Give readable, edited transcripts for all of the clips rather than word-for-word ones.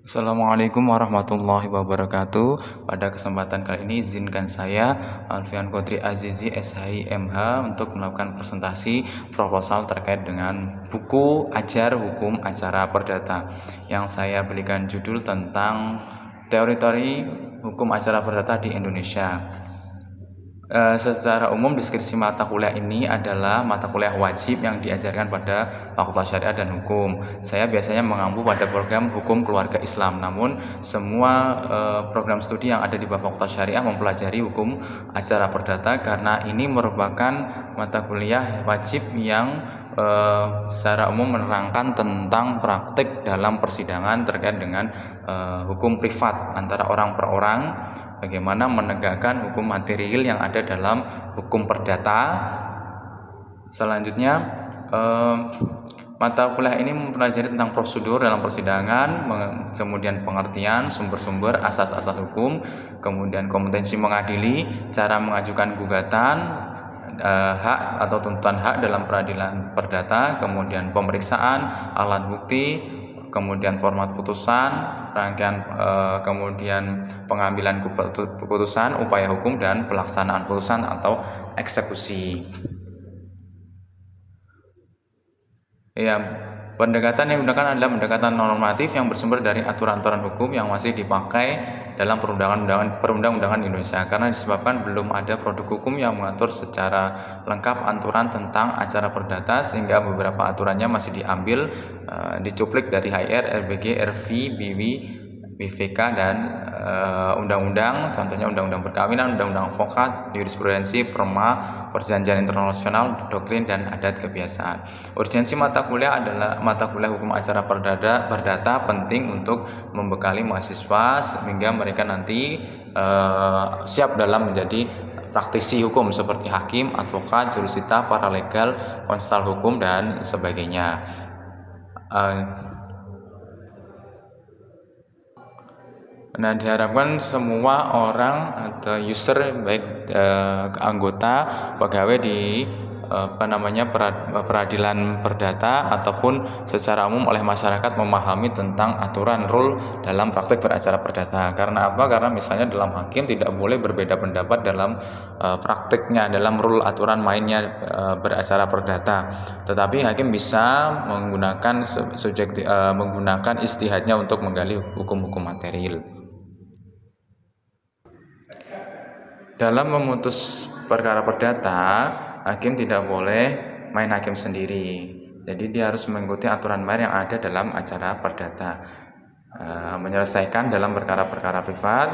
Assalamualaikum warahmatullahi wabarakatuh. Pada kesempatan kali ini izinkan saya Alfian Kodri Azizi SHI MH untuk melakukan presentasi proposal terkait dengan buku Ajar Hukum Acara Perdata yang saya berikan judul tentang teori-teori hukum acara perdata di Indonesia. Secara umum deskripsi mata kuliah ini adalah mata kuliah wajib yang diajarkan pada Fakultas Syariah dan Hukum. Saya biasanya mengampu pada program Hukum Keluarga Islam, namun semua program studi yang ada di bawah Fakultas Syariah mempelajari hukum acara perdata karena ini merupakan mata kuliah wajib yang secara umum menerangkan tentang praktik dalam persidangan terkait dengan hukum privat antara orang per orang, bagaimana menegakkan hukum material yang ada dalam hukum perdata. Selanjutnya, mata kuliah ini mempelajari tentang prosedur dalam persidangan, kemudian pengertian, sumber-sumber, asas-asas hukum, kemudian kompetensi mengadili, cara mengajukan gugatan, hak atau tuntutan hak dalam peradilan perdata, kemudian pemeriksaan, alat bukti, kemudian format putusan, rangkaian kemudian pengambilan keputusan, upaya hukum, dan pelaksanaan putusan atau eksekusi. Ya, pendekatan yang digunakan adalah pendekatan normatif yang bersumber dari aturan-aturan hukum yang masih dipakai dalam perundang-undangan Indonesia, karena disebabkan belum ada produk hukum yang mengatur secara lengkap aturan tentang acara perdata, sehingga beberapa aturannya masih diambil dicuplik dari HR, RBG, RV, BW, BVK, dan undang-undang, contohnya undang-undang perkawinan, undang-undang advokat, jurisprudensi, perma, perjanjian internasional, doktrin, dan adat kebiasaan. Urgensi mata kuliah adalah mata kuliah hukum acara perdata penting untuk membekali mahasiswa sehingga mereka nanti siap dalam menjadi praktisi hukum seperti hakim, advokat, jurusita, paralegal, konsultan hukum, dan sebagainya. Nah, diharapkan semua orang atau user, baik anggota, pegawai di peradilan perdata ataupun secara umum oleh masyarakat memahami tentang aturan rule dalam praktik beracara perdata. Karena apa? Karena misalnya dalam hakim tidak boleh berbeda pendapat dalam praktiknya, dalam rule aturan mainnya beracara perdata. Tetapi hakim bisa menggunakan menggunakan ijtihadnya untuk menggali hukum-hukum material. Dalam memutus perkara perdata, hakim tidak boleh main hakim sendiri. Jadi dia harus mengikuti aturan main yang ada dalam acara perdata. Menyelesaikan dalam perkara-perkara privat,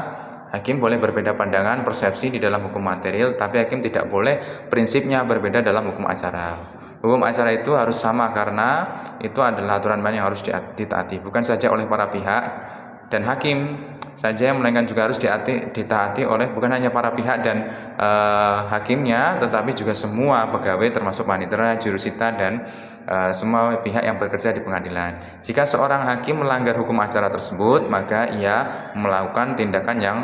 hakim boleh berbeda pandangan, persepsi di dalam hukum material, tapi hakim tidak boleh prinsipnya berbeda dalam hukum acara. Hukum acara itu harus sama karena itu adalah aturan main yang harus ditaati, bukan saja oleh para pihak dan hakim saja, melainkan juga harus ditaati oleh bukan hanya para pihak dan hakimnya, tetapi juga semua pegawai termasuk panitera, jurusita, dan semua pihak yang bekerja di pengadilan. Jika seorang hakim melanggar hukum acara tersebut, maka ia melakukan tindakan yang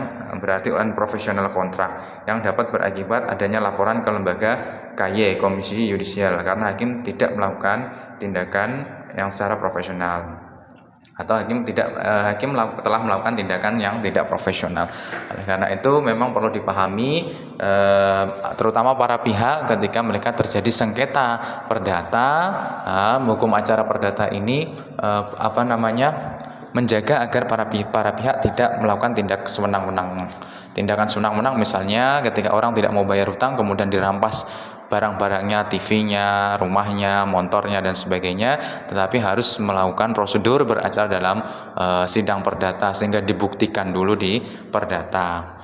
berarti unprofessional kontrak yang dapat berakibat adanya laporan ke lembaga KY, Komisi Yudisial, karena hakim tidak melakukan tindakan yang secara profesional, atau hakim telah melakukan tindakan yang tidak profesional. Karena itu memang perlu dipahami terutama para pihak ketika mereka terjadi sengketa perdata, hukum acara perdata ini menjaga agar para pihak tidak melakukan tindakan sewenang-wenang. Misalnya ketika orang tidak mau bayar hutang kemudian dirampas barang-barangnya, TV-nya, rumahnya, motornya, dan sebagainya, tetapi harus melakukan prosedur beracara dalam sidang perdata sehingga dibuktikan dulu di perdata.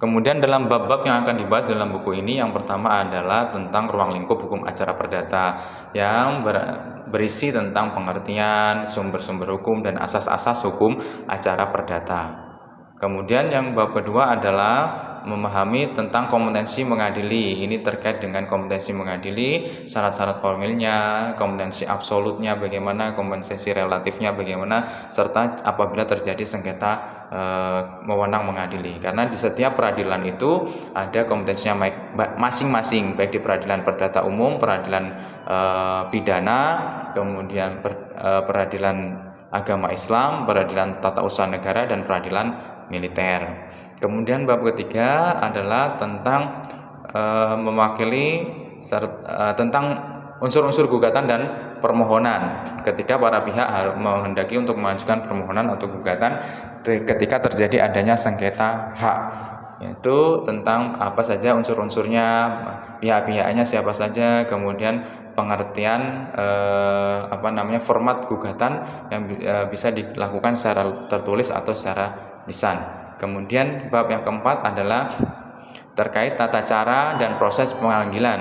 Kemudian dalam bab-bab yang akan dibahas dalam buku ini, yang pertama adalah tentang ruang lingkup hukum acara perdata yang berisi tentang pengertian, sumber-sumber hukum, dan asas-asas hukum acara perdata. Kemudian yang bab kedua adalah memahami tentang kompetensi mengadili. Ini terkait dengan kompetensi mengadili, syarat-syarat formilnya, kompetensi absolutnya bagaimana, kompetensi relatifnya bagaimana, serta apabila terjadi sengketa wewenang mengadili. Karena di setiap peradilan itu ada kompetensinya masing-masing, baik di peradilan perdata umum, peradilan pidana, kemudian peradilan agama Islam, peradilan tata usaha negara, dan peradilan militer. Kemudian bab ketiga adalah tentang tentang unsur-unsur gugatan dan permohonan ketika para pihak harus menghendaki untuk mengajukan permohonan atau gugatan ketika terjadi adanya sengketa hak, yaitu tentang apa saja unsur-unsurnya, pihak-pihaknya siapa saja, kemudian pengertian format gugatan yang bisa dilakukan secara tertulis atau secara lisan. Kemudian bab yang keempat adalah terkait tata cara dan proses pemanggilan.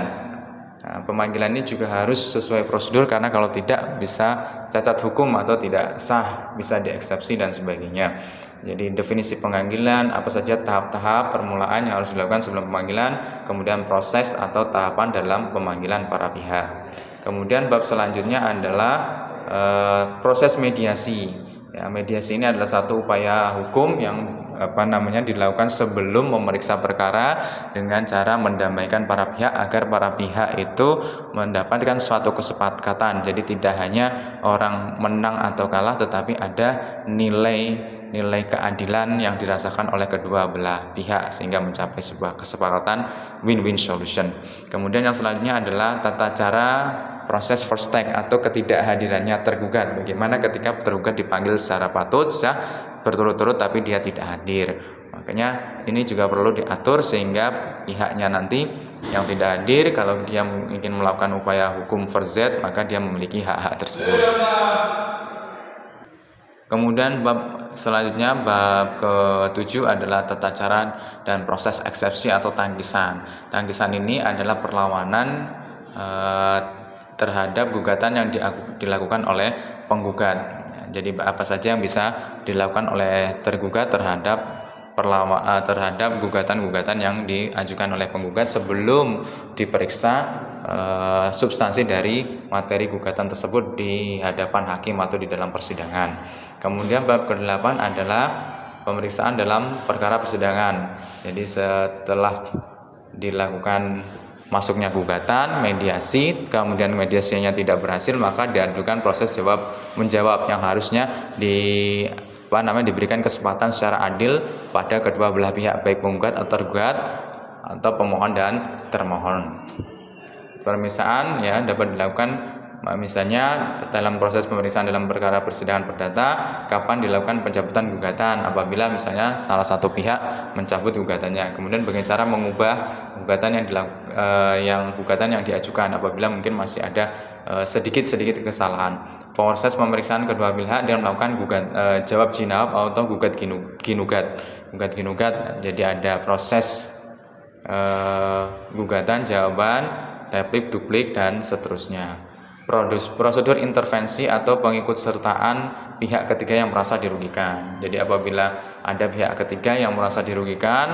Nah, pemanggilan ini juga harus sesuai prosedur, karena kalau tidak bisa cacat hukum atau tidak sah, bisa dieksepsi dan sebagainya. Jadi definisi pemanggilan, apa saja tahap-tahap permulaan yang harus dilakukan sebelum pemanggilan, kemudian proses atau tahapan dalam pemanggilan para pihak. Kemudian bab selanjutnya adalah proses mediasi. Ya, mediasi ini adalah satu upaya hukum yang dilakukan sebelum memeriksa perkara dengan cara mendamaikan para pihak agar para pihak itu mendapatkan suatu kesepakatan. Jadi tidak hanya orang menang atau kalah, tetapi ada nilai keadilan yang dirasakan oleh kedua belah pihak sehingga mencapai sebuah kesepakatan win-win solution. Kemudian yang selanjutnya adalah tata cara proses first take atau ketidakhadirannya tergugat. Bagaimana ketika tergugat dipanggil secara patut, sah, berturut-turut tapi dia tidak hadir. Makanya ini juga perlu diatur sehingga pihaknya nanti yang tidak hadir, kalau dia ingin melakukan upaya hukum verzet, maka dia memiliki hak-hak tersebut. Kemudian bab selanjutnya, bab ke-7 adalah tata cara dan proses eksepsi atau tangkisan. Tangkisan ini adalah perlawanan terhadap gugatan yang dilakukan oleh penggugat. Jadi apa saja yang bisa dilakukan oleh tergugat terhadap gugatan-gugatan yang diajukan oleh penggugat sebelum diperiksa substansi dari materi gugatan tersebut di hadapan hakim atau di dalam persidangan. Kemudian bab ke-8 adalah pemeriksaan dalam perkara persidangan. Jadi setelah dilakukan masuknya gugatan, mediasi, kemudian mediasinya tidak berhasil, maka diajukan proses jawab-menjawab yang harusnya diberikan kesempatan secara adil pada kedua belah pihak, baik penggugat atau tergugat atau pemohon dan termohon. Pemeriksaan dapat dilakukan misalnya dalam proses pemeriksaan dalam perkara persidangan perdata, kapan dilakukan pencabutan gugatan apabila misalnya salah satu pihak mencabut gugatannya. Kemudian bagaimana cara mengubah gugatan yang diajukan apabila mungkin masih ada sedikit kesalahan. Proses pemeriksaan kedua pihak dan melakukan jawab jinawab atau gugat ginugat. Jadi ada proses gugatan, jawaban, replik, duplik, dan seterusnya. Prosedur intervensi atau pengikutsertaan pihak ketiga yang merasa dirugikan. Jadi apabila ada pihak ketiga yang merasa dirugikan,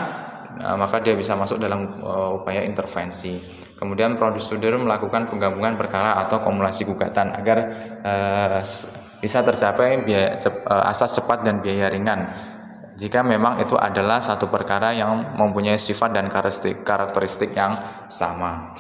maka dia bisa masuk dalam upaya intervensi. Kemudian prosedur melakukan penggabungan perkara atau kumulasi gugatan agar bisa tercapai asas cepat dan biaya ringan. Jika memang itu adalah satu perkara yang mempunyai sifat dan karakteristik yang sama.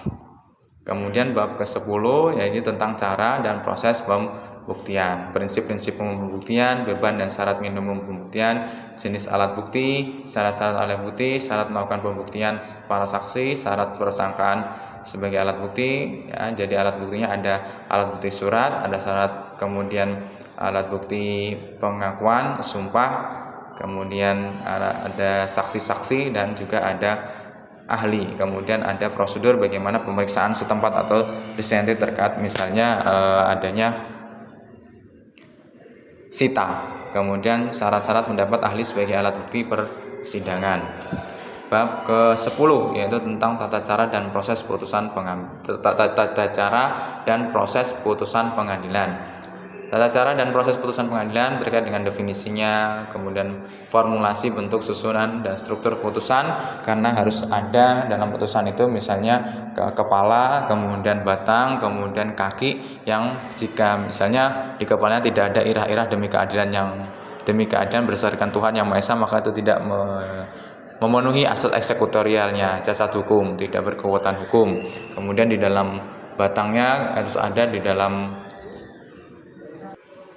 Kemudian bab ke-10 yaitu tentang cara dan proses pembuktian, prinsip-prinsip pembuktian, beban dan syarat minimum pembuktian, jenis alat bukti, syarat-syarat alat bukti, syarat melakukan pembuktian para saksi, syarat persangkaan sebagai alat bukti. Jadi alat buktinya ada alat bukti surat, ada syarat, kemudian alat bukti pengakuan, sumpah, kemudian ada saksi-saksi dan juga ada ahli. Kemudian ada prosedur bagaimana pemeriksaan setempat atau disentit terkait misalnya adanya sita. Kemudian syarat-syarat pendapat ahli sebagai alat bukti persidangan. Bab ke-10 yaitu tentang tata cara dan proses putusan pengadilan. Tata cara dan proses putusan pengadilan terkait dengan definisinya, kemudian formulasi, bentuk, susunan, dan struktur putusan, karena harus ada dalam putusan itu misalnya kepala, kemudian batang, kemudian kaki, yang jika misalnya di kepalanya tidak ada irah-irah demi keadilan berdasarkan Tuhan Yang Maha Esa, maka itu tidak memenuhi asas eksekutorialnya, jasad hukum, tidak berkekuatan hukum. Kemudian di dalam batangnya harus ada di dalam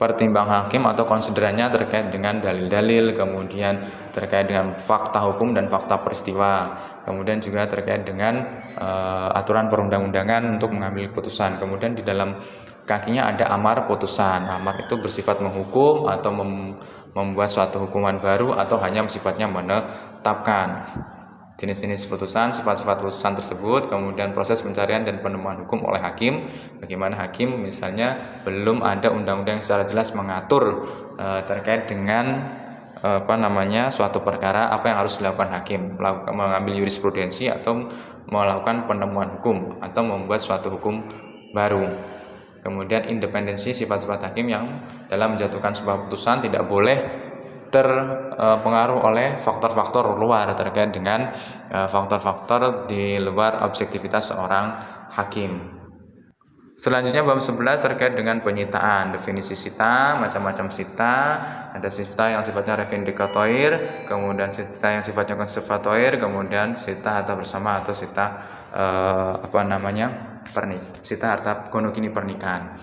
pertimbangan hakim atau konsiderannya terkait dengan dalil-dalil, kemudian terkait dengan fakta hukum dan fakta peristiwa, kemudian juga terkait dengan aturan perundang-undangan untuk mengambil putusan. Kemudian di dalam kakinya ada amar putusan. Amar itu bersifat menghukum atau membuat suatu hukuman baru atau hanya sifatnya menetapkan jenis-jenis putusan, sifat-sifat putusan tersebut, kemudian proses pencarian dan penemuan hukum oleh hakim. Bagaimana hakim misalnya belum ada undang-undang yang secara jelas mengatur terkait dengan suatu perkara, apa yang harus dilakukan hakim, mengambil jurisprudensi atau melakukan penemuan hukum atau membuat suatu hukum baru. Kemudian independensi sifat-sifat hakim yang dalam menjatuhkan sebuah putusan tidak boleh terpengaruh oleh faktor-faktor luar terkait dengan faktor-faktor di luar objektivitas seorang hakim. Selanjutnya bab 11 terkait dengan penyitaan. Definisi sita, macam-macam sita. Ada sita yang sifatnya revindikatoir, kemudian sita yang sifatnya konservatoir, kemudian sita harta bersama atau sita sita harta gonogini pernikahan.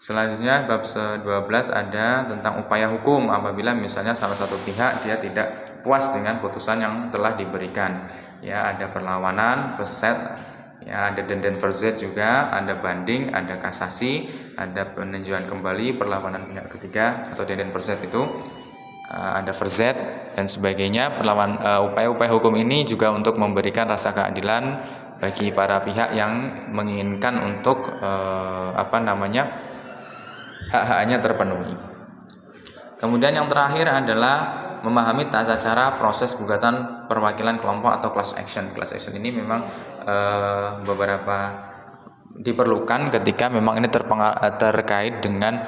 Selanjutnya bab 12 ada tentang upaya hukum apabila misalnya salah satu pihak dia tidak puas dengan putusan yang telah diberikan. Ya, ada perlawanan, verset, ya ada denden verzet juga, ada banding, ada kasasi, ada peninjauan kembali, perlawanan pihak ketiga atau denden verzet itu, ada verzet dan sebagainya. Upaya-upaya hukum ini juga untuk memberikan rasa keadilan bagi para pihak yang menginginkan untuk hak-haknya terpenuhi. Kemudian yang terakhir adalah memahami tata cara proses gugatan perwakilan kelompok atau class action. Class action ini memang beberapa diperlukan ketika memang ini terkait dengan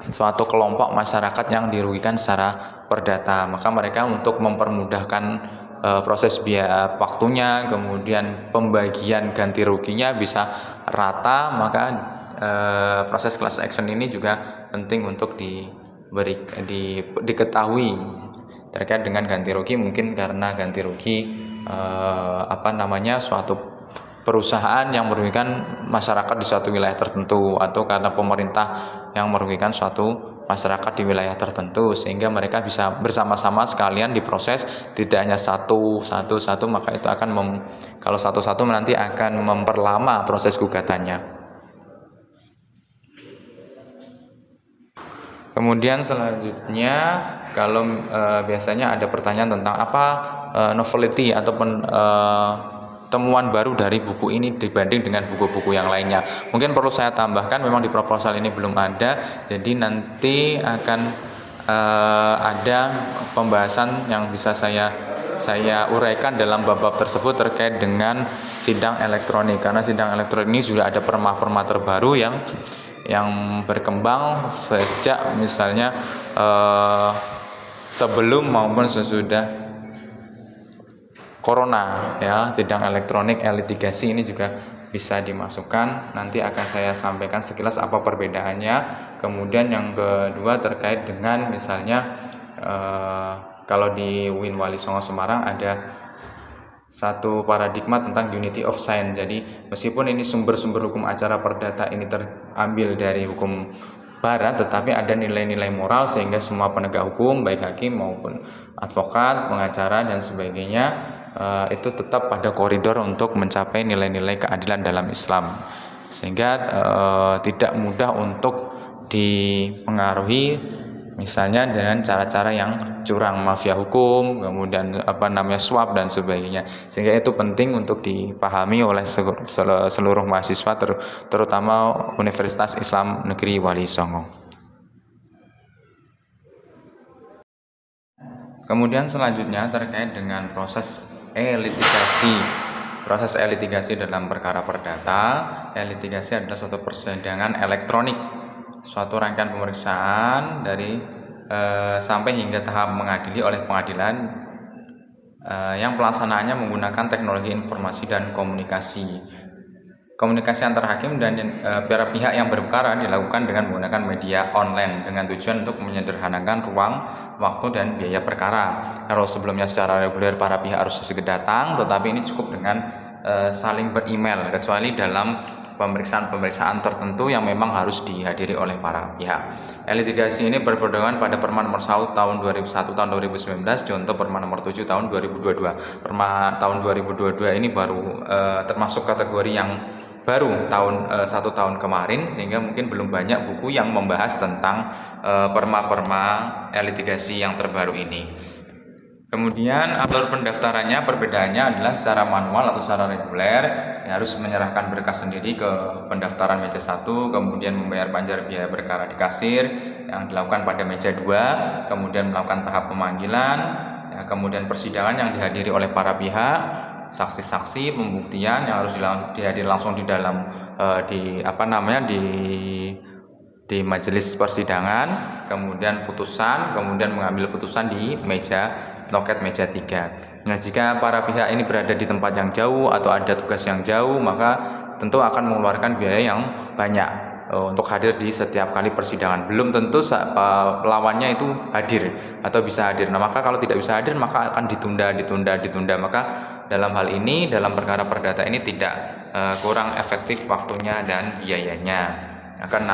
suatu kelompok masyarakat yang dirugikan secara perdata. Maka mereka untuk mempermudahkan proses biaya waktunya, kemudian pembagian ganti ruginya bisa rata, maka proses class action ini juga penting untuk diketahui terkait dengan ganti rugi. Mungkin karena ganti rugi suatu perusahaan yang merugikan masyarakat di suatu wilayah tertentu, atau karena pemerintah yang merugikan suatu masyarakat di wilayah tertentu, sehingga mereka bisa bersama-sama sekalian diproses, tidak hanya satu, maka itu akan kalau satu-satu nanti akan memperlama proses gugatannya. Kemudian selanjutnya kalau biasanya ada pertanyaan tentang apa novelty ataupun temuan baru dari buku ini dibanding dengan buku-buku yang lainnya. Mungkin perlu saya tambahkan, memang di proposal ini belum ada, jadi nanti akan ada pembahasan yang bisa saya uraikan dalam bab-bab tersebut terkait dengan sidang elektronik, karena sidang elektronik ini sudah ada perma-perma terbaru yang berkembang sejak misalnya sebelum maupun sesudah corona, ya. Sidang elektronik e-litigasi ini juga bisa dimasukkan. Nanti akan saya sampaikan sekilas apa perbedaannya. Kemudian yang kedua terkait dengan misalnya kalau di UIN Wali Songo Semarang ada satu paradigma tentang unity of science. Jadi meskipun ini sumber-sumber hukum acara perdata ini terambil dari hukum barat, tetapi ada nilai-nilai moral sehingga semua penegak hukum, baik hakim maupun advokat, pengacara dan sebagainya, itu tetap pada koridor untuk mencapai nilai-nilai keadilan dalam Islam, sehingga tidak mudah untuk dipengaruhi misalnya dengan cara-cara yang curang, mafia hukum, kemudian suap dan sebagainya. Sehingga itu penting untuk dipahami oleh seluruh mahasiswa, terutama Universitas Islam Negeri Wali Songo. Kemudian selanjutnya terkait dengan proses e-litigasi. Proses e-litigasi dalam perkara perdata. E-litigasi adalah suatu persidangan elektronik, suatu rangkaian pemeriksaan dari sampai hingga tahap mengadili oleh pengadilan yang pelaksanaannya menggunakan teknologi informasi dan komunikasi. Komunikasi antar hakim dan para pihak yang berperkara dilakukan dengan menggunakan media online dengan tujuan untuk menyederhanakan ruang, waktu, dan biaya perkara. Kalau sebelumnya secara reguler para pihak harus datang, tetapi ini cukup dengan saling beremail kecuali dalam pemeriksaan-pemeriksaan tertentu yang memang harus dihadiri oleh para pihak. E-litigasi ini berpedoman pada Perma nomor 1 tahun 2001 tahun 2019 contoh Perma nomor 7 tahun 2022. Perma tahun 2022 ini baru termasuk kategori yang baru satu tahun kemarin, sehingga mungkin belum banyak buku yang membahas tentang perma-perma e-litigasi yang terbaru ini. Kemudian alur pendaftarannya perbedaannya adalah secara manual atau secara reguler, harus menyerahkan berkas sendiri ke pendaftaran meja 1, kemudian membayar panjar biaya perkara di kasir yang dilakukan pada meja 2, kemudian melakukan tahap pemanggilan, ya, kemudian persidangan yang dihadiri oleh para pihak, saksi-saksi, pembuktian yang harus dihadiri langsung di dalam di majelis persidangan, kemudian putusan, kemudian mengambil putusan di loket meja 3. Nah, jika para pihak ini berada di tempat yang jauh atau ada tugas yang jauh, maka tentu akan mengeluarkan biaya yang banyak untuk hadir di setiap kali persidangan. Belum tentu lawannya itu hadir atau bisa hadir. Nah, maka kalau tidak bisa hadir maka akan ditunda. Maka dalam hal ini, dalam perkara perdata ini tidak kurang efektif waktunya dan biayanya. Akan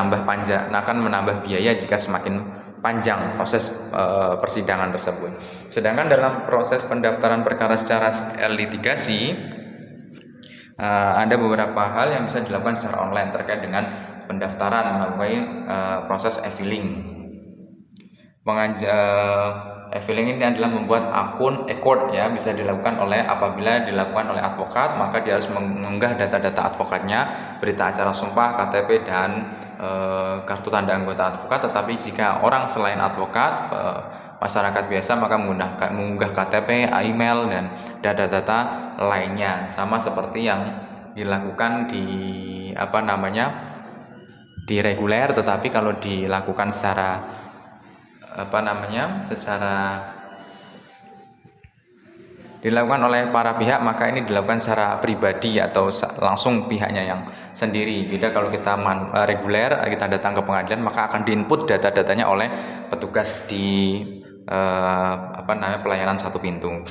menambah biaya jika semakin panjang proses persidangan tersebut. Sedangkan dalam proses pendaftaran perkara secara litigasi ada beberapa hal yang bisa dilakukan secara online terkait dengan pendaftaran melalui proses e-filing. E-filing ini adalah membuat akun e-court, ya, bisa dilakukan apabila dilakukan oleh advokat, maka dia harus mengunggah data-data advokatnya, berita acara sumpah, KTP dan kartu tanda anggota advokat. Tetapi jika orang selain advokat, masyarakat biasa, maka mengunggah KTP, email dan data-data lainnya, sama seperti yang dilakukan di reguler. Tetapi kalau dilakukan secara dilakukan oleh para pihak, maka ini dilakukan secara pribadi atau langsung pihaknya yang sendiri. Beda kalau kita reguler, kita datang ke pengadilan, maka akan diinput data-datanya oleh petugas di pelayanan satu pintu.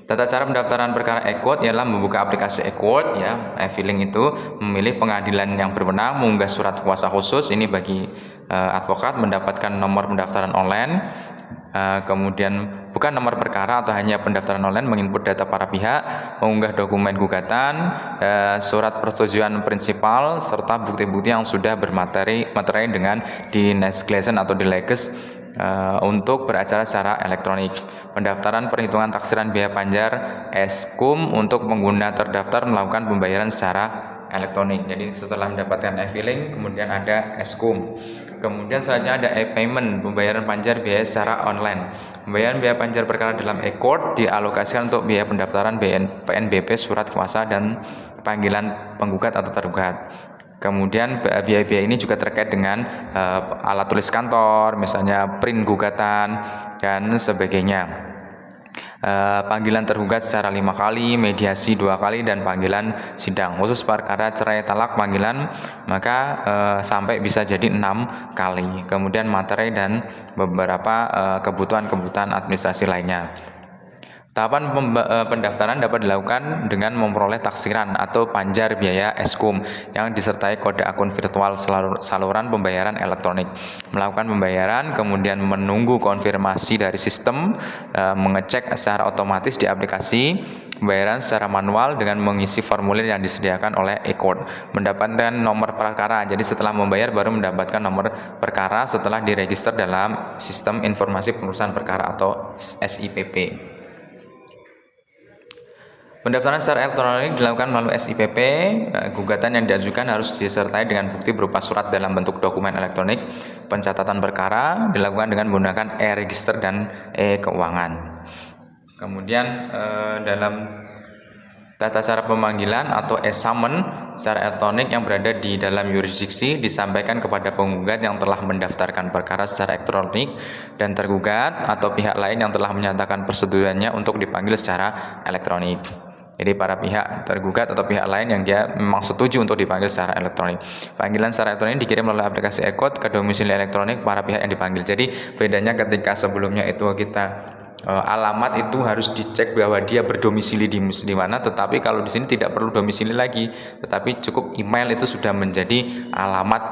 Tata cara pendaftaran perkara e-court ialah membuka aplikasi e-court, ya, e-filing itu, memilih pengadilan yang berwenang, mengunggah surat kuasa khusus ini bagi advokat, mendapatkan nomor pendaftaran online, kemudian bukan nomor perkara atau hanya pendaftaran online, menginput data para pihak, mengunggah dokumen gugatan, surat persetujuan prinsipal serta bukti-bukti yang sudah bermateri dengan dinesgleisen atau dileges untuk beracara secara elektronik. Pendaftaran perhitungan taksiran biaya panjar eskum untuk pengguna terdaftar melakukan pembayaran secara elektronik. Jadi setelah mendapatkan e-filing, kemudian ada eskum. Kemudian selanjutnya ada e-payment, pembayaran panjar biaya secara online. Pembayaran biaya panjar perkara dalam e-court dialokasikan untuk biaya pendaftaran PNBP, surat kuasa dan panggilan penggugat atau tergugat. Kemudian biaya-biaya ini juga terkait dengan alat tulis kantor, misalnya print gugatan dan sebagainya. Panggilan tergugat secara 5 kali, mediasi 2 kali, dan panggilan sidang. Khusus perkara cerai talak panggilan maka sampai bisa jadi 6 kali. Kemudian materi dan beberapa kebutuhan administrasi lainnya. Tahapan pendaftaran dapat dilakukan dengan memperoleh taksiran atau panjar biaya eskum yang disertai kode akun virtual saluran pembayaran elektronik. Melakukan pembayaran, kemudian menunggu konfirmasi dari sistem, mengecek secara otomatis di aplikasi, pembayaran secara manual dengan mengisi formulir yang disediakan oleh e-court. Mendapatkan nomor perkara, jadi setelah membayar baru mendapatkan nomor perkara setelah diregister dalam sistem informasi pengurusan perkara atau SIPP. Pendaftaran secara elektronik dilakukan melalui SIPP. Gugatan yang diajukan harus disertai dengan bukti berupa surat dalam bentuk dokumen elektronik. Pencatatan perkara dilakukan dengan menggunakan e-register dan e-keuangan. Kemudian dalam tata cara pemanggilan atau e-summon secara elektronik yang berada di dalam yurisdiksi disampaikan kepada penggugat yang telah mendaftarkan perkara secara elektronik dan tergugat atau pihak lain yang telah menyatakan persetujuannya untuk dipanggil secara elektronik. Jadi para pihak tergugat atau pihak lain yang dia memang setuju untuk dipanggil secara elektronik. Panggilan secara elektronik dikirim melalui aplikasi e-court ke domisili elektronik para pihak yang dipanggil. Jadi bedanya ketika sebelumnya itu kita alamat itu harus dicek bahwa dia berdomisili di mana, tetapi kalau di sini tidak perlu domisili lagi, tetapi cukup email itu sudah menjadi alamat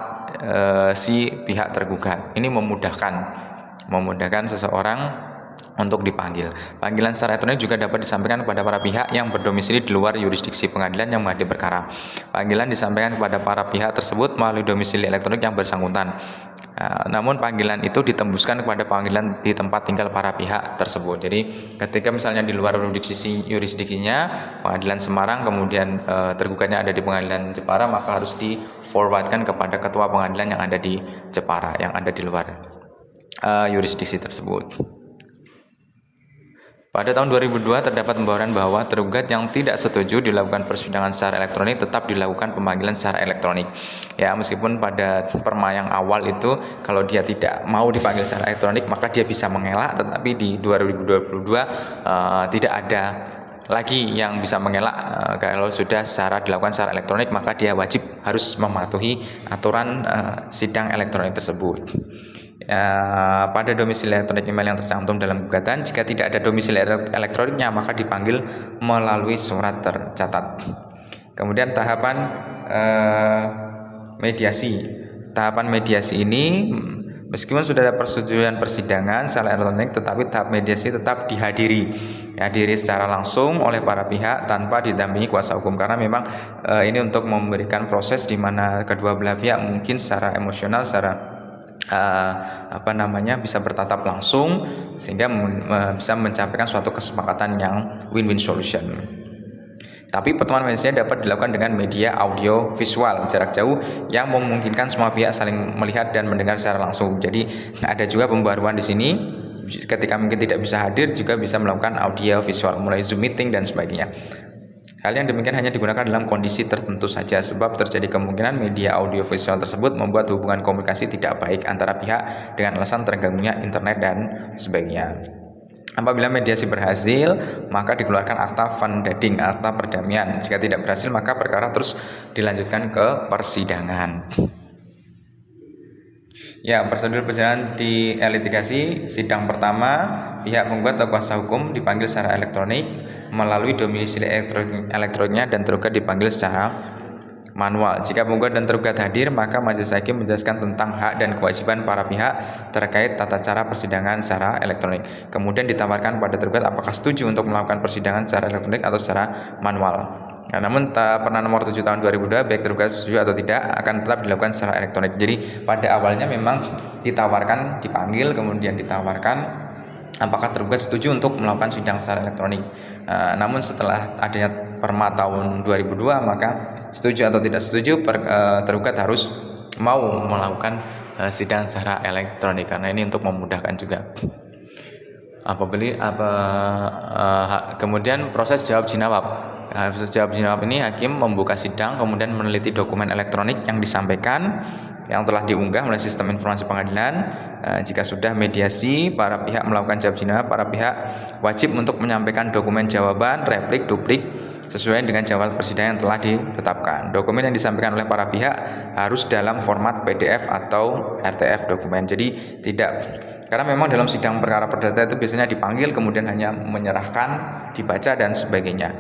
si pihak tergugat. Ini memudahkan seseorang untuk dipanggil. Panggilan secara elektronik juga dapat disampaikan kepada para pihak yang berdomisili di luar yurisdiksi pengadilan yang menghadapi perkara. Panggilan disampaikan kepada para pihak tersebut melalui domisili elektronik yang bersangkutan. Namun panggilan itu ditembuskan kepada panggilan di tempat tinggal para pihak tersebut. Jadi ketika misalnya di luar yurisdiksinya pengadilan Semarang, kemudian tergugatnya ada di pengadilan Jepara, maka harus di forwardkan kepada ketua pengadilan yang ada di Jepara, yang ada di luar yurisdiksi tersebut. Pada tahun 2002 terdapat pembahasan bahwa tergugat yang tidak setuju dilakukan persidangan secara elektronik tetap dilakukan pemanggilan secara elektronik. Ya, meskipun pada perma yang awal itu kalau dia tidak mau dipanggil secara elektronik maka dia bisa mengelak, tetapi di 2022 tidak ada lagi yang bisa mengelak. Kalau sudah dilakukan secara elektronik maka dia wajib harus mematuhi aturan sidang elektronik tersebut. Pada domisili elektronik email yang tercantum dalam gugatan, jika tidak ada domisili elektroniknya maka dipanggil melalui surat tercatat. Kemudian tahapan mediasi. Tahapan mediasi ini meskipun sudah ada persetujuan persidangan secara elektronik, tetapi tahap mediasi tetap dihadiri secara langsung oleh para pihak tanpa didampingi kuasa hukum, karena memang ini untuk memberikan proses di mana kedua belah pihak mungkin secara emosional, secara bisa bertatap langsung sehingga bisa mencapai suatu kesepakatan yang win-win solution. Tapi pertemuan mediasi dapat dilakukan dengan media audio visual jarak jauh yang memungkinkan semua pihak saling melihat dan mendengar secara langsung. Jadi ada juga pembaruan di sini, ketika mungkin tidak bisa hadir juga bisa melakukan audio visual mulai Zoom meeting dan sebagainya. Hal yang demikian hanya digunakan dalam kondisi tertentu saja, sebab terjadi kemungkinan media audio visual tersebut membuat hubungan komunikasi tidak baik antara pihak dengan alasan terganggunya internet dan sebagainya. Apabila mediasi berhasil, maka dikeluarkan akta vandading, akta perdamaian. Jika tidak berhasil, maka perkara terus dilanjutkan ke persidangan. Ya, prosedur perjalanan di litigasi. Sidang pertama, pihak penggugat atau kuasa hukum dipanggil secara elektronik melalui domisili elektroniknya dan tergugat dipanggil secara manual. Jika penggugat dan tergugat hadir, maka majelis hakim menjelaskan tentang hak dan kewajiban para pihak terkait tata cara persidangan secara elektronik. Kemudian ditawarkan pada tergugat apakah setuju untuk melakukan persidangan secara elektronik atau secara manual. Namun Perna nomor 7 tahun 2002 baik tergugat setuju atau tidak akan tetap dilakukan secara elektronik. Jadi pada awalnya memang dipanggil, kemudian ditawarkan apakah tergugat setuju untuk melakukan sidang secara elektronik. Namun setelah adanya Perma tahun 2002 maka setuju atau tidak setuju tergugat harus mau melakukan sidang secara elektronik, karena ini untuk memudahkan juga. Kemudian proses jawab jinawab. Proses jawab jinawab ini hakim membuka sidang, kemudian meneliti dokumen elektronik yang disampaikan yang telah diunggah melalui sistem informasi pengadilan. Jika sudah mediasi, para pihak melakukan jawab jinawab, para pihak wajib untuk menyampaikan dokumen jawaban, replik, duplik sesuai dengan jadwal persidangan yang telah ditetapkan. Dokumen yang disampaikan oleh para pihak harus dalam format PDF atau RTF dokumen. Jadi karena memang dalam sidang perkara perdata itu biasanya dipanggil kemudian hanya menyerahkan, dibaca dan sebagainya.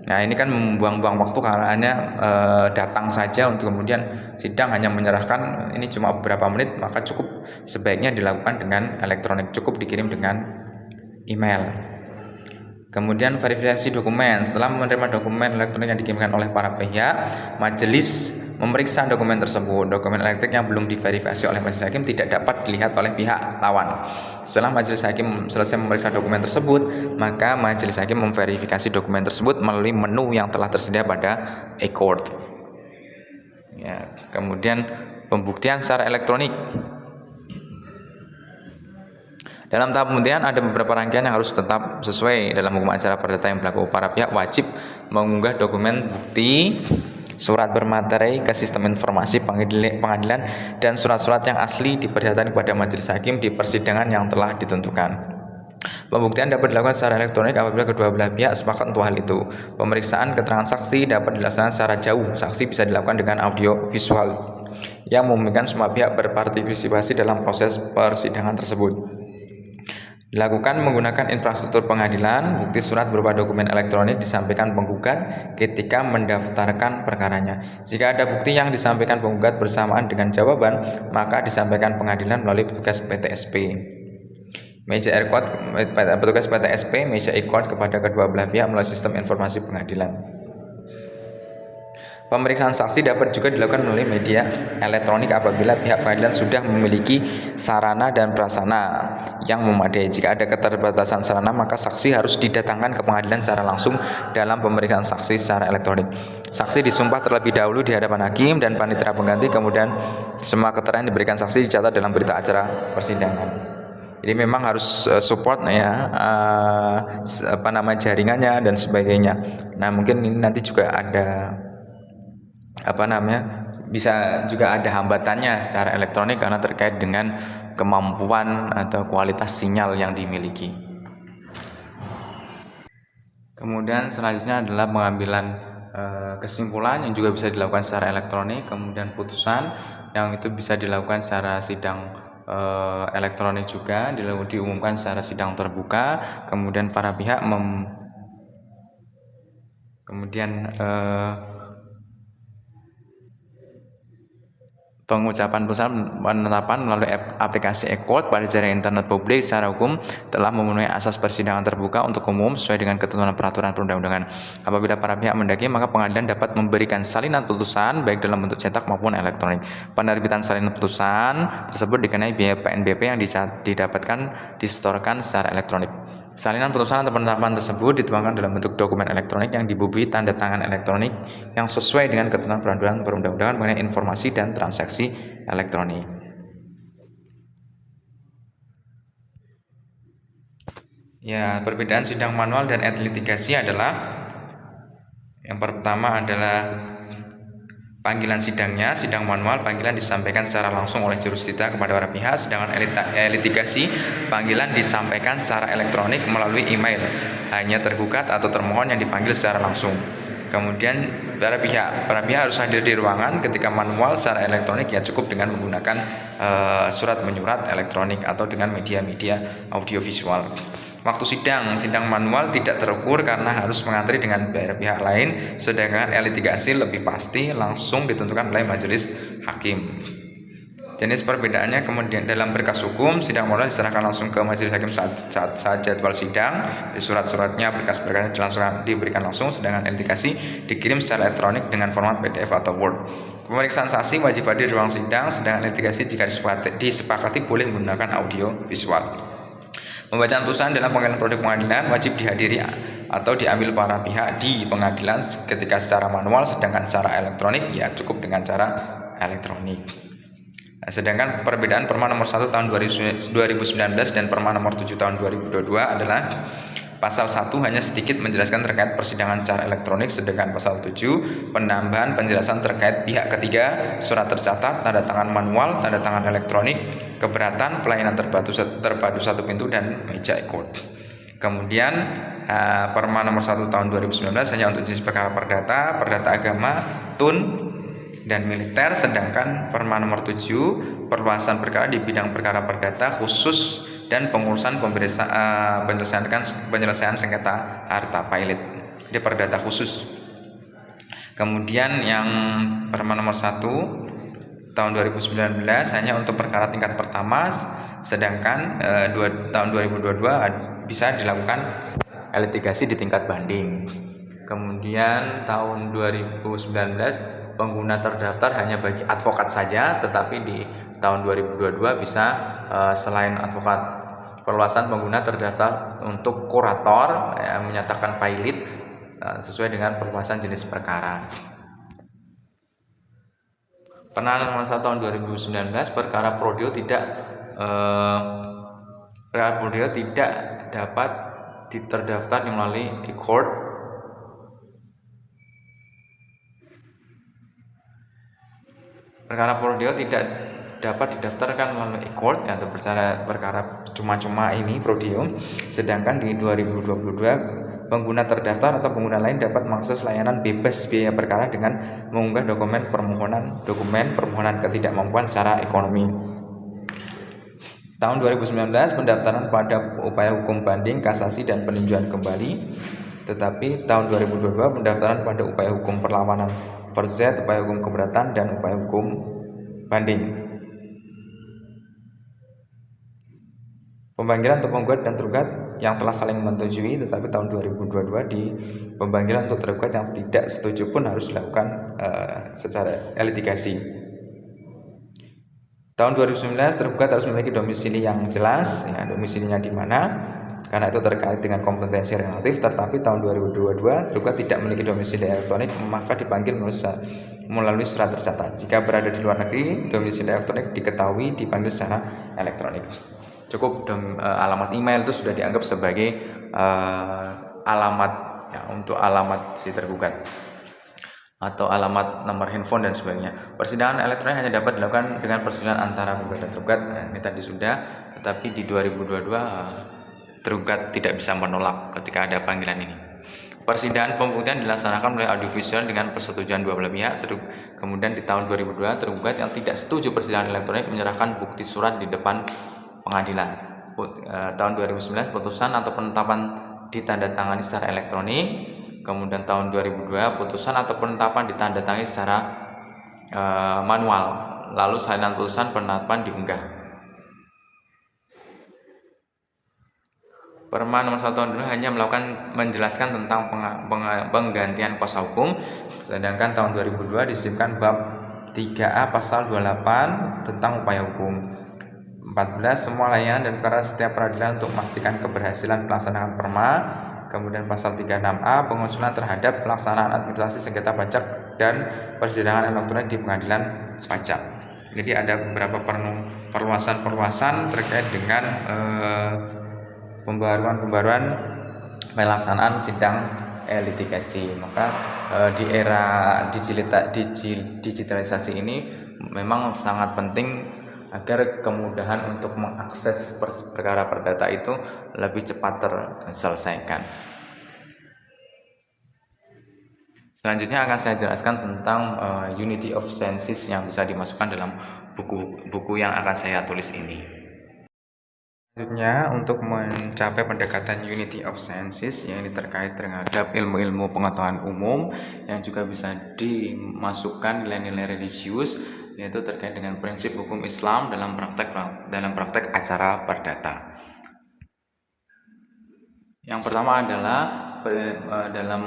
Nah, ini kan membuang-buang waktu karena hanya datang saja untuk kemudian sidang hanya menyerahkan, ini cuma beberapa menit, maka cukup sebaiknya dilakukan dengan elektronik, cukup dikirim dengan email. Kemudian verifikasi dokumen. Setelah menerima dokumen elektronik yang dikirimkan oleh para pihak, majelis memeriksa dokumen tersebut. Dokumen elektronik yang belum diverifikasi oleh majelis hakim tidak dapat dilihat oleh pihak lawan. Setelah majelis hakim selesai memeriksa dokumen tersebut, maka majelis hakim memverifikasi dokumen tersebut melalui menu yang telah tersedia pada e-court. Ya, kemudian pembuktian secara elektronik. Dalam tahap pembuktian ada beberapa rangkaian yang harus tetap sesuai dalam hukum acara perdata yang berlaku. Para pihak wajib mengunggah dokumen bukti, surat bermaterai ke sistem informasi pengadilan dan surat-surat yang asli diperlihatkan kepada majelis hakim di persidangan yang telah ditentukan. Pembuktian dapat dilakukan secara elektronik apabila kedua belah pihak sepakat untuk hal itu. Pemeriksaan keterangan saksi dapat dilaksanakan secara jauh. Saksi bisa dilakukan dengan audio visual yang memungkinkan semua pihak berpartisipasi dalam proses persidangan tersebut. Dilakukan menggunakan infrastruktur pengadilan, bukti surat berupa dokumen elektronik disampaikan penggugat ketika mendaftarkan perkaranya. Jika ada bukti yang disampaikan penggugat bersamaan dengan jawaban, maka disampaikan pengadilan melalui petugas PTSP. Meja e-court, petugas PTSP, meja e-court kepada kedua belah pihak melalui sistem informasi pengadilan. Pemeriksaan saksi dapat juga dilakukan melalui media elektronik apabila pihak pengadilan sudah memiliki sarana dan prasarana yang memadai. Jika ada keterbatasan sarana, maka saksi harus didatangkan ke pengadilan secara langsung dalam pemeriksaan saksi secara elektronik. Saksi disumpah terlebih dahulu di hadapan hakim dan panitera pengganti, kemudian semua keterangan yang diberikan saksi dicatat dalam berita acara persidangan. Jadi memang harus support ya jaringannya dan sebagainya. Nah, mungkin ini nanti juga ada bisa juga ada hambatannya secara elektronik karena terkait dengan kemampuan atau kualitas sinyal yang dimiliki. Kemudian selanjutnya adalah pengambilan kesimpulan yang juga bisa dilakukan secara elektronik, kemudian putusan yang itu bisa dilakukan secara sidang elektronik juga, diumumkan secara sidang terbuka, kemudian para pihak pengucapan putusan penetapan melalui aplikasi e-court pada jaringan internet publik secara hukum telah memenuhi asas persidangan terbuka untuk umum sesuai dengan ketentuan peraturan perundang-undangan. Apabila para pihak mendaki, maka pengadilan dapat memberikan salinan putusan baik dalam bentuk cetak maupun elektronik. Penerbitan salinan putusan tersebut dikenai biaya PNBP yang didapatkan disetorkan secara elektronik. Salinan putusan atau penetapan tersebut dituangkan dalam bentuk dokumen elektronik yang dibubuhi tanda tangan elektronik yang sesuai dengan ketentuan peraturan perundang-undangan mengenai informasi dan transaksi elektronik. Ya, perbedaan sidang manual dan litigasi adalah yang pertama adalah panggilan sidangnya. Sidang manual, panggilan disampaikan secara langsung oleh jurusita kepada para pihak, sedangkan litigasi, panggilan disampaikan secara elektronik melalui email, hanya tergugat atau termohon yang dipanggil secara langsung. Kemudian para pihak harus hadir di ruangan. Ketika manual secara elektronik ya cukup dengan menggunakan surat menyurat elektronik atau dengan media-media audiovisual. Waktu sidang manual tidak terukur karena harus mengantri dengan pihak lain, sedangkan litigasi lebih pasti langsung ditentukan oleh majelis hakim. Jenis perbedaannya kemudian dalam berkas hukum, sidang manual diserahkan langsung ke majelis hakim saat jadwal sidang, di surat-suratnya berkas-berkasnya diberikan langsung, sedangkan litigasi dikirim secara elektronik dengan format PDF atau Word. Pemeriksaan saksi wajib hadir di ruang sidang, sedangkan litigasi jika disepakati boleh menggunakan audio visual. Pembacaan putusan dalam pengadilan produk pengadilan wajib dihadiri atau diambil para pihak di pengadilan ketika secara manual, sedangkan secara elektronik ya cukup dengan cara elektronik. Sedangkan perbedaan Perma nomor 1 tahun 2019 dan Perma nomor 7 tahun 2022 adalah pasal 1 hanya sedikit menjelaskan terkait persidangan secara elektronik, sedangkan pasal 7 penambahan penjelasan terkait pihak ketiga, surat tercatat, tanda tangan manual, tanda tangan elektronik, keberatan, pelayanan terpadu satu pintu, dan meja e-court. Kemudian Perma nomor 1 tahun 2019 hanya untuk jenis perkara perdata agama, tun, dan militer, sedangkan Perma nomor 7 perluasan perkara di bidang perkara perdata khusus dan pengurusan penyelesaian sengketa harta pilot di perdata khusus. Kemudian yang Perma nomor 1 tahun 2019 hanya untuk perkara tingkat pertama, sedangkan tahun 2022 bisa dilakukan litigasi di tingkat banding. Kemudian tahun 2019 pengguna terdaftar hanya bagi advokat saja, tetapi di tahun 2022 bisa selain advokat, perluasan pengguna terdaftar untuk kurator menyatakan pilot sesuai dengan perluasan jenis perkara. Perma nomor 1 tahun 2019 perkara prodeo tidak dapat terdaftar melalui e-court. Perkara prodeo tidak dapat didaftarkan melalui e-court atau perkara cuma-cuma ini prodeo. Sedangkan di 2022 pengguna terdaftar atau pengguna lain dapat mengakses layanan bebas biaya perkara dengan mengunggah dokumen permohonan ketidakmampuan secara ekonomi. Tahun 2019 pendaftaran pada upaya hukum banding, kasasi, dan peninjauan kembali. Tetapi tahun 2022 pendaftaran pada upaya hukum perlawanan verzet, upaya hukum keberatan, dan upaya hukum banding. Pemanggilan untuk penggugat dan tergugat yang telah saling menyetujui, tetapi tahun 2022 di pemanggilan untuk tergugat yang tidak setuju pun harus dilakukan secara litigasi. Tahun 2019 tergugat harus memiliki domisili yang jelas, ya, domisilinya di mana, karena itu terkait dengan kompetensi relatif. Tetapi tahun 2022 tergugat tidak memiliki domisili elektronik, maka dipanggil melalui surat tercatat. Jika berada di luar negeri, domisili elektronik diketahui dipanggil secara elektronik. Cukup alamat email itu sudah dianggap sebagai alamat, ya, untuk alamat si tergugat, atau alamat nomor handphone dan sebagainya. Persidangan elektronik hanya dapat dilakukan dengan persetujuan antara penggugat dan tergugat. Ini tadi sudah, tetapi di 2022 tergugat tidak bisa menolak ketika ada panggilan ini. Persidangan pembuktian dilaksanakan melalui audiovisual dengan persetujuan dua belah pihak. Kemudian di tahun 2002 tergugat yang tidak setuju persidangan elektronik menyerahkan bukti surat di depan pengadilan. Tahun 2009 putusan atau penetapan ditandatangani secara elektronik. Kemudian tahun 2002 putusan atau penetapan ditandatangani secara manual, lalu salinan putusan penetapan diunggah. Perma nomor 1 tahun 2002 hanya menjelaskan tentang penggantian kuasa hukum, sedangkan tahun 2002 disisipkan bab 3A pasal 28 tentang upaya hukum. 14 semua layanan dan perkara setiap peradilan untuk memastikan keberhasilan pelaksanaan perma. Kemudian pasal 36A pengusulan terhadap pelaksanaan administrasi sengketa pajak dan persidangan elektronik di pengadilan pajak. Jadi ada beberapa perluasan terkait dengan pembaruan pelaksanaan sidang litigasi. Maka di era digitalisasi ini memang sangat penting agar kemudahan untuk mengakses perkara perdata itu lebih cepat terselesaikan. Selanjutnya akan saya jelaskan tentang unity of senses yang bisa dimasukkan dalam buku yang akan saya tulis ini. Selanjutnya, untuk mencapai pendekatan unity of senses yang ini terkait terhadap ilmu-ilmu pengetahuan umum yang juga bisa dimasukkan nilai-nilai religius, yaitu terkait dengan prinsip hukum Islam dalam praktek acara perdata. Yang pertama adalah dalam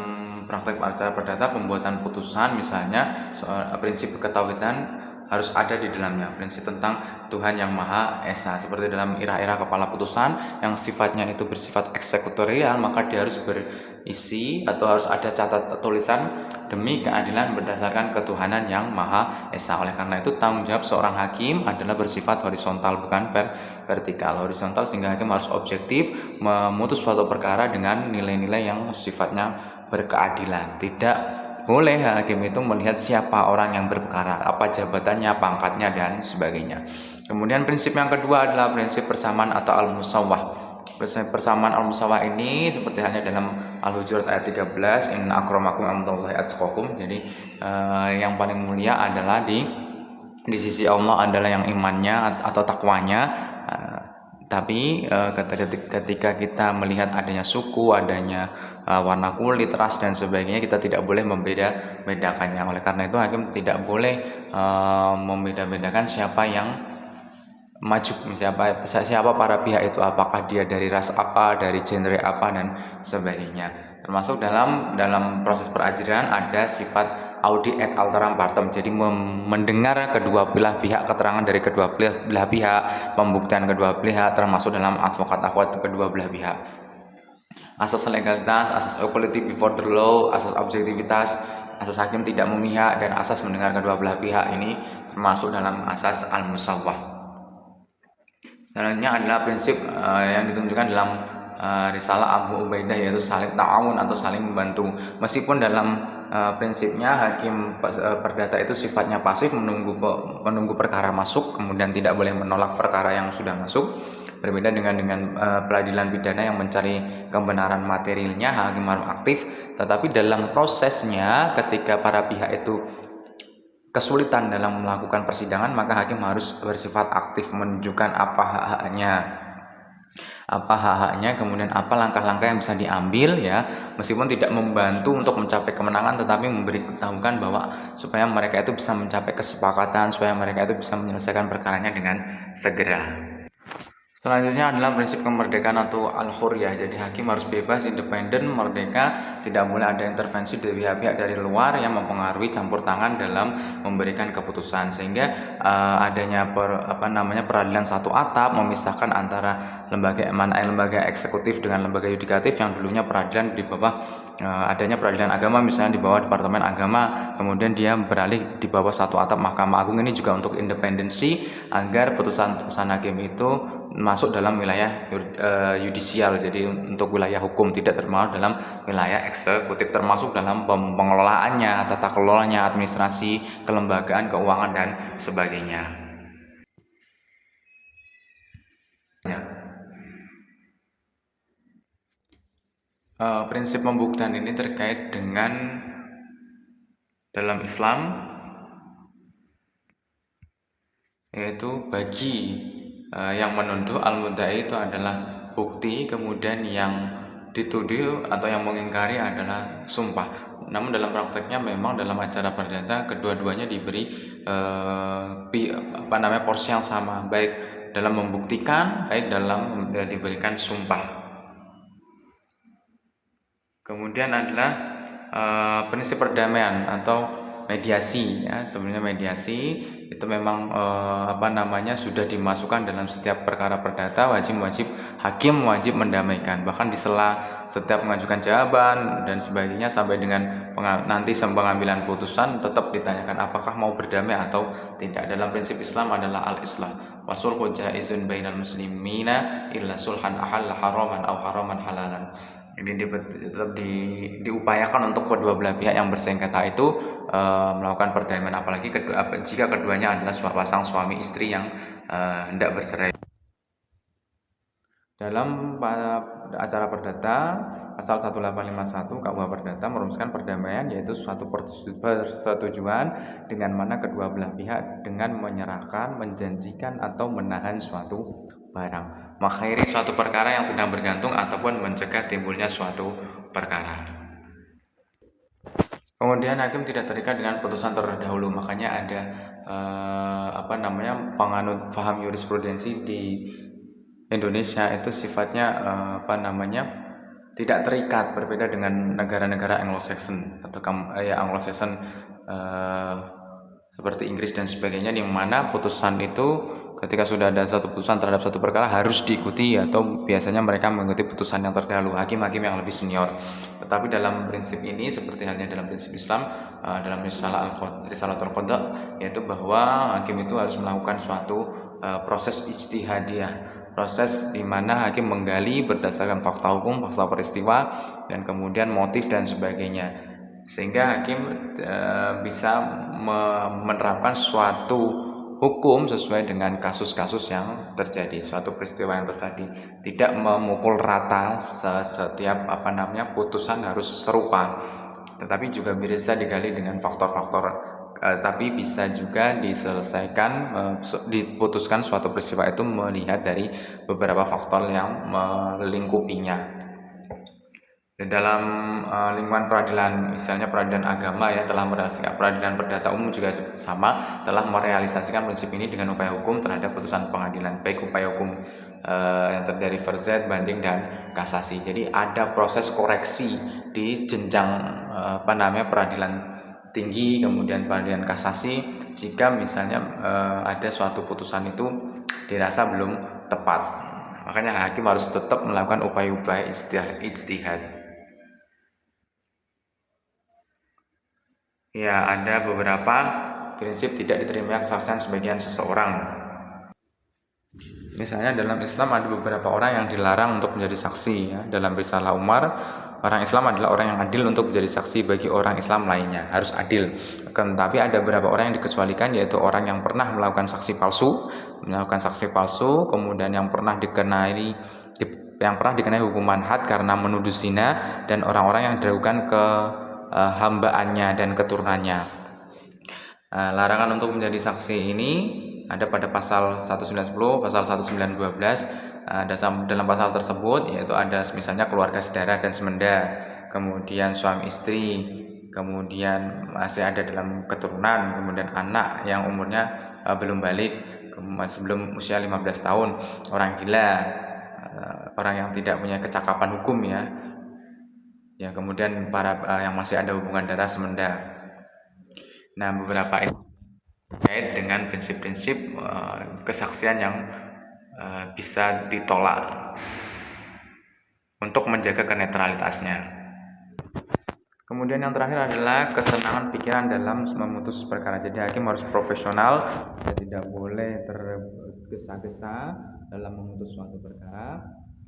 praktek acara perdata pembuatan putusan, misalnya prinsip ketauhidan harus ada di dalamnya, prinsip tentang Tuhan yang Maha Esa. Seperti dalam ira-ira kepala putusan yang sifatnya itu bersifat eksekutorial, maka dia harus berisi atau harus ada tulisan demi keadilan berdasarkan ketuhanan yang Maha Esa. Oleh karena itu tanggung jawab seorang hakim adalah bersifat horizontal, bukan vertikal. Horizontal sehingga hakim harus objektif memutus suatu perkara dengan nilai-nilai yang sifatnya berkeadilan. Tidak boleh hakim itu melihat siapa orang yang berperkara, apa jabatannya, pangkatnya, dan sebagainya. Kemudian prinsip yang kedua adalah prinsip persamaan atau al-musawwah. Prinsip persamaan al-musawwah ini seperti halnya dalam Al-Hujurat ayat 13, inna akramakum indallahi atqakum. Jadi yang paling mulia adalah di sisi Allah adalah yang imannya atau takwanya. Tapi ketika kita melihat adanya suku, adanya warna kulit, ras, dan sebagainya, kita tidak boleh membeda-bedakannya. Oleh karena itu hakim tidak boleh membeda-bedakan siapa yang maju, siapa para pihak itu, apakah dia dari ras apa, dari genre apa, dan sebagainya. Termasuk dalam proses peradilan ada sifat audi et alteram partem, jadi mendengar kedua belah pihak, keterangan dari kedua belah pihak, pembuktian kedua belah pihak, termasuk dalam advokat kedua belah pihak. Asas legalitas, asas equality before the law, asas objektivitas, asas hakim tidak memihak, dan asas mendengar kedua belah pihak ini termasuk dalam asas al-musawwah. Selanjutnya adalah prinsip yang ditunjukkan dalam risalah Abu Ubaidah, yaitu saling ta'awun atau saling membantu. Meskipun dalam prinsipnya hakim perdata itu sifatnya pasif, menunggu perkara masuk, kemudian tidak boleh menolak perkara yang sudah masuk. Berbeda dengan peradilan pidana yang mencari kebenaran materialnya, hakim harus aktif. Tetapi dalam prosesnya ketika para pihak itu kesulitan dalam melakukan persidangan, maka hakim harus bersifat aktif menunjukkan apa hak-haknya, kemudian apa langkah-langkah yang bisa diambil ya, meskipun tidak membantu untuk mencapai kemenangan, tetapi memberitahukan bahwa supaya mereka itu bisa mencapai kesepakatan, supaya mereka itu bisa menyelesaikan perkaranya dengan segera. Selanjutnya adalah prinsip kemerdekaan atau al-hurriyah. Jadi hakim harus bebas, independen, merdeka, tidak boleh ada intervensi dari pihak-pihak dari luar yang mempengaruhi, campur tangan dalam memberikan keputusan. Sehingga adanya peradilan satu atap memisahkan antara lembaga eksekutif dengan lembaga yudikatif, yang dulunya peradilan di bawah adanya peradilan agama misalnya di bawah Departemen Agama, kemudian dia beralih di bawah satu atap Mahkamah Agung. Ini juga untuk independensi agar putusan-putusan hakim itu masuk dalam wilayah yudisial, jadi untuk wilayah hukum, tidak termasuk dalam wilayah eksekutif, termasuk dalam pengelolaannya, tata kelolanya, administrasi, kelembagaan, keuangan, dan sebagainya. Ya. Prinsip pembuktian ini terkait dengan dalam Islam, yaitu bagi yang menuduh al-mudda'i itu adalah bukti, kemudian yang dituduh atau yang mengingkari adalah sumpah. Namun dalam prakteknya memang dalam acara perdata kedua-duanya diberi porsi yang sama, baik dalam membuktikan, baik dalam diberikan sumpah. Kemudian adalah prinsip perdamaian atau mediasi ya. Sebenarnya mediasi itu memang sudah dimasukkan dalam setiap perkara perdata, hakim wajib mendamaikan, bahkan di sela setiap mengajukan jawaban dan sebagainya sampai dengan nanti pengambilan putusan tetap ditanyakan apakah mau berdamai atau tidak. Dalam prinsip Islam adalah al-islah wa sulhu jaizun bainal muslimina illa sulhan ahalla haraman aw haraman halalan. Ini tetap diupayakan untuk kedua belah pihak yang bersengketa itu melakukan perdamaian, apalagi jika keduanya adalah pasang suami istri yang hendak bercerai. Dalam acara perdata pasal 1851 KUH Perdata merumuskan perdamaian, yaitu suatu persetujuan dengan mana kedua belah pihak dengan menyerahkan, menjanjikan atau menahan suatu barang, mengakhiri suatu perkara yang sedang bergantung ataupun mencegah timbulnya suatu perkara. Kemudian hakim tidak terikat dengan putusan terdahulu, makanya ada penganut paham jurisprudensi di Indonesia itu sifatnya tidak terikat, berbeda dengan negara-negara Anglo-Saxon atau Anglo-Saxon seperti Inggris dan sebagainya, di mana putusan itu ketika sudah ada satu putusan terhadap satu perkara harus diikuti, atau biasanya mereka mengikuti putusan yang terdahulu, hakim-hakim yang lebih senior. Tetapi dalam prinsip ini, seperti halnya dalam prinsip Islam, dalam Risalatul Qadha, yaitu bahwa hakim itu harus melakukan suatu proses ijtihadiyah, proses di mana hakim menggali berdasarkan fakta hukum, fakta peristiwa, dan kemudian motif dan sebagainya, sehingga hakim bisa menerapkan suatu hukum sesuai dengan kasus-kasus yang terjadi, suatu peristiwa yang terjadi, tidak memukul rata setiap putusan harus serupa, tetapi juga bisa digali dengan faktor-faktor, tapi bisa juga diselesaikan, diputuskan suatu peristiwa itu melihat dari beberapa faktor yang melingkupinya. Dalam lingkungan peradilan, misalnya peradilan agama ya, telah merealisasikan, peradilan perdata umum juga sama, telah merealisasikan prinsip ini dengan upaya hukum terhadap putusan pengadilan, baik upaya hukum yang terdiri verzet, banding, dan kasasi. Jadi ada proses koreksi di jenjang peradilan tinggi, kemudian peradilan kasasi, jika misalnya ada suatu putusan itu dirasa belum tepat. Makanya hakim harus tetap melakukan upaya-upaya ijtihad. Ya, ada beberapa prinsip tidak diterima kesaksian sebagian seseorang. Misalnya dalam Islam ada beberapa orang yang dilarang untuk menjadi saksi ya. Dalam Risalah Umar, orang Islam adalah orang yang adil untuk menjadi saksi bagi orang Islam lainnya, harus adil. Tapi ada beberapa orang yang dikecualikan, yaitu orang yang pernah melakukan saksi palsu, kemudian yang pernah dikenai hukuman had karena menuduh zina, dan orang-orang yang diragukan ke hambaannya dan keturunannya. Larangan untuk menjadi saksi ini ada pada pasal 1910, pasal 1912. Dalam pasal tersebut yaitu ada misalnya keluarga sedarah dan semenda, kemudian suami istri, kemudian masih ada dalam keturunan, kemudian anak yang umurnya belum balik, sebelum usia 15 tahun, orang gila, orang yang tidak punya kecakapan hukum ya, kemudian para yang masih ada hubungan darah semenda. Nah, beberapa ini terkait dengan prinsip-prinsip kesaksian yang bisa ditolak untuk menjaga kenetralitasnya. Kemudian yang terakhir adalah ketenangan pikiran dalam memutus perkara. Jadi hakim harus profesional, tidak boleh tergesa-gesa dalam memutus suatu perkara.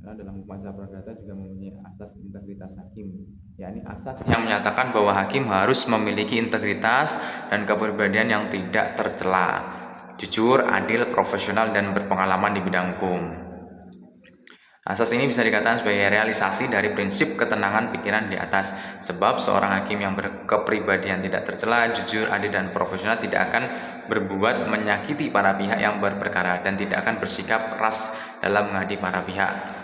Karena dalam hukum acara perdata juga mempunyai asas integritas hakim, yakni asas yang menyatakan bahwa hakim harus memiliki integritas dan kepribadian yang tidak tercela, jujur, adil, profesional, dan berpengalaman di bidang hukum. Asas ini bisa dikatakan sebagai realisasi dari prinsip ketenangan pikiran di atas. Sebab seorang hakim yang berkepribadian tidak tercela, jujur, adil, dan profesional tidak akan berbuat menyakiti para pihak yang berperkara dan tidak akan bersikap keras dalam menghadapi para pihak.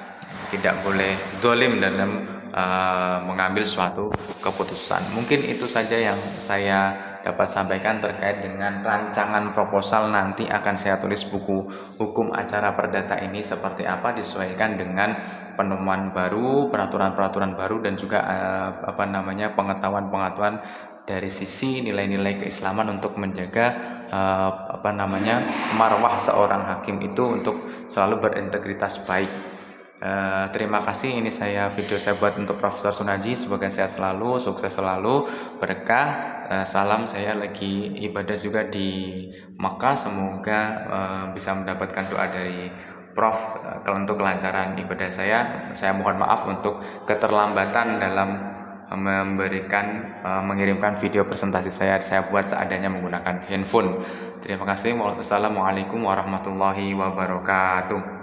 Tidak boleh dolim dalam mengambil suatu keputusan. Mungkin itu saja yang saya dapat sampaikan terkait dengan rancangan proposal. Nanti akan saya tulis buku hukum acara perdata ini seperti apa, disesuaikan dengan penemuan baru, peraturan-peraturan baru, dan juga pengetahuan-pengetahuan dari sisi nilai-nilai keislaman untuk menjaga marwah seorang hakim itu untuk selalu berintegritas baik. Terima kasih. Ini video saya buat untuk Profesor Sunaji. Semoga sehat selalu, sukses selalu, berkah. Salam, saya lagi ibadah juga di Makkah. Semoga bisa mendapatkan doa dari Prof untuk kelancaran ibadah saya. Saya mohon maaf untuk keterlambatan dalam mengirimkan video presentasi saya buat seadanya menggunakan handphone. Terima kasih. Wassalamualaikum warahmatullahi wabarakatuh.